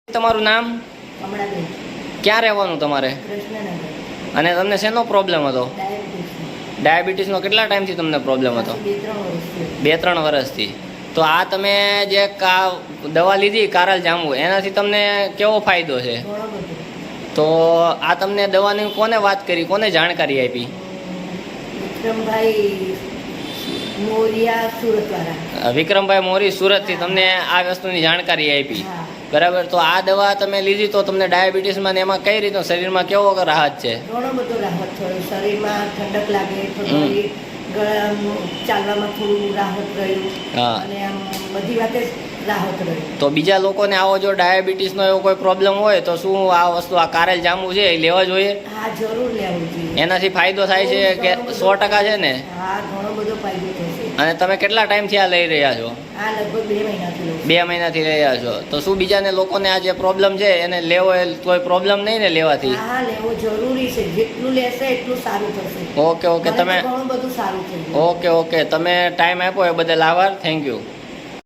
તમારું નામ? કમળાબેન. ક્યાં રહેવાનું તમારે? કૃષ્ણનગર. અને તમને શેનો પ્રોબ્લેમ હતો? ડાયાબિટીસ. ડાયાબિટીસનો કેટલા ટાઈમથી તમને પ્રોબ્લેમ હતો? 2-3 વર્ષથી. 2-3 વર્ષથી. તો આ તમે જે દવા લીધી કારલ જાંબુ, એનાથી તમને કેવો ફાયદો છે? ઘણો બધો. તો આ તમને દવાની કોને વાત કરી, કોને જાણકારી આપી? વિક્રમભાઈ મોરિયા સુરતવાળા. વિક્રમભાઈ મોરી સુરતથી તમને આ વસ્તુની જાણકારી આપી. હા. બરાબર. તો આ દવા તમે લીધી તો તમને ડાયાબિટીસમાં ને એમાં કઈ રીતનો શરીરમાં કેવો રાહત છે? ઘણો બધો રાહત થયો. શરીરમાં ઠંડક લાગે, થોડી ચાલવામાં થોડું રાહત રહ્યું. હા. અને આમ બધી વાતે રાહત રહ્યું. તો બીજા લોકોને આવો જો ડાયાબિટીસનો એવો કોઈ પ્રોબ્લેમ હોય તો શું આ વસ્તુ આ કારેલ જાંબુ છે એ લેવા જોઈએ? હા, જરૂર લેવું જોઈએ. એનાથી ફાયદો થાય છે કે 100% છે ને? હા, ઘણો બધો ફાયદો થશે. અને તમે કેટલા ટાઈમથી આ લઈ રહ્યા છો? આ લગભગ 2 મહિનાથી લઉં છું. 2 મહિનાથી લઈ રહ્યા છો. તો શું બીજાને લોકોને આ જે પ્રોબ્લેમ છે એને લેવો એ કોઈ પ્રોબ્લેમ નહીં ને લેવાથી? હા, લેવો જરૂરી છે. જેટલું લેશે એટલું સારું થશે. ઓકે. મને તો તમે ઘણું બધું સારું થયું. ઓકે. તમે ટાઈમ આપ્યો એ બદલ આભાર. Thank you.